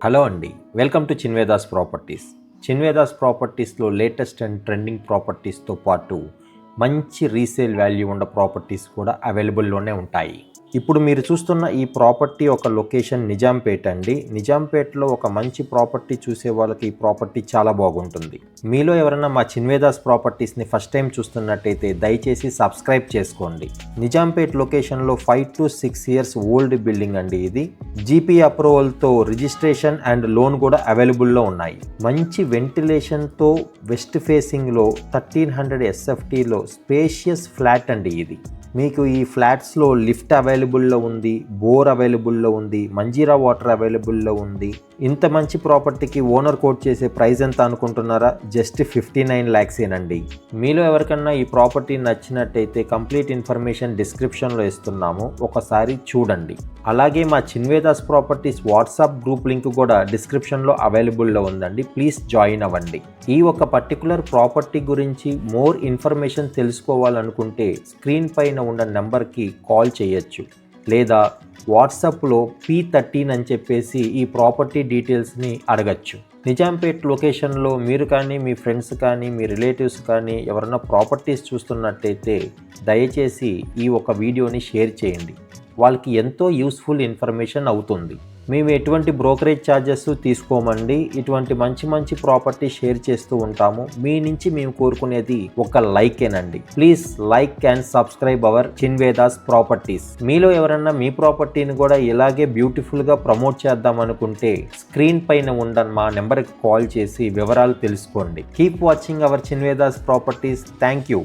Hello అండి, welcome to Chinvedas properties. చిన్వేదాస్ ప్రాపర్టీస్లో లేటెస్ట్ అండ్ ట్రెండింగ్ ప్రాపర్టీస్తో పాటు మంచి రీసేల్ వాల్యూ ఉన్న ప్రాపర్టీస్ కూడా అవైలబుల్లోనే ఉంటాయి. ఇప్పుడు మీరు చూస్తున్న ఈ ప్రాపర్టీ ఒక లొకేషన్ నిజాంపేట అండి. నిజాంపేటలో ఒక మంచి ప్రాపర్టీ చూసే వాళ్ళకి ఈ ప్రాపర్టీ చాలా బాగుంటుంది. మీలో ఎవరైనా మా చిన్వేదాస్ ప్రాపర్టీస్ని ఫస్ట్ టైం చూస్తున్నట్టయితే దయచేసి సబ్స్క్రైబ్ చేసుకోండి. నిజాంపేట్ లొకేషన్లో 5 to 6 years ఓల్డ్ బిల్డింగ్ అండి. ఇది జీపీ అప్రూవల్తో రిజిస్ట్రేషన్ అండ్ లోన్ కూడా అవైలబుల్లో ఉన్నాయి. మంచి వెంటిలేషన్తో వెస్ట్ ఫేసింగ్లో 1300 SFTలో స్పేషియస్ ఫ్లాట్ అండి. ఇది మీకు ఈ ఫ్లాట్స్లో లిఫ్ట్ అవైలబుల్లో ఉంది, బోర్ అవైలబుల్లో ఉంది, మంజీరా వాటర్ అవైలబుల్లో ఉంది. ఇంత మంచి ప్రాపర్టీకి ఓనర్ కోట్ చేసే ప్రైస్ ఎంత అనుకుంటున్నారా? జస్ట్ 59 lakhs ఏనండి. మీలో ఎవరికన్నా ఈ ప్రాపర్టీ నచ్చినట్టయితే కంప్లీట్ ఇన్ఫర్మేషన్ డిస్క్రిప్షన్లో ఇస్తున్నాము, ఒకసారి చూడండి. అలాగే మా చిన్వేదాస్ ప్రాపర్టీస్ వాట్సాప్ గ్రూప్ లింక్ కూడా డిస్క్రిప్షన్లో అవైలబుల్లో ఉందండి, ప్లీజ్ జాయిన్ అవ్వండి. ఈ ఒక పర్టికులర్ ప్రాపర్టీ గురించి మోర్ ఇన్ఫర్మేషన్ తెలుసుకోవాలనుకుంటే స్క్రీన్ పైన ఉన్న నెంబర్కి కాల్ చేయొచ్చు, లేదా వాట్సాప్లో P13 అని చెప్పేసి ఈ ప్రాపర్టీ డీటెయిల్స్ని అడగచ్చు. నిజాంపేట్ లొకేషన్లో మీరు కానీ, మీ ఫ్రెండ్స్ కానీ, మీ రిలేటివ్స్ కానీ ఎవరైనా ప్రాపర్టీస్ చూస్తున్నట్టయితే దయచేసి ఈ ఒక వీడియోని షేర్ చేయండి. వాళ్ళకి ఎంతో యూస్ఫుల్ ఇన్ఫర్మేషన్ అవుతుంది. మేము ఎటువంటి బ్రోకరేజ్ ఛార్జెస్ తీసుకోమండి. ఇటువంటి మంచి మంచి ప్రాపర్టీ షేర్ చేస్తూ ఉంటాము. మీ నుంచి మేము కోరుకునేది ఒక లైకేనండి. Please like and subscribe our Chinvedas properties. మీలో ఎవరన్నా మీ ప్రాపర్టీని కూడా ఇలాగే బ్యూటిఫుల్గా ప్రమోట్ చేద్దాం అనుకుంటే స్క్రీన్ పైన ఉన్న మా నెంబర్కి కాల్ చేసి వివరాలు తెలుసుకోండి. Keep watching our Chinvedas properties. Thank you.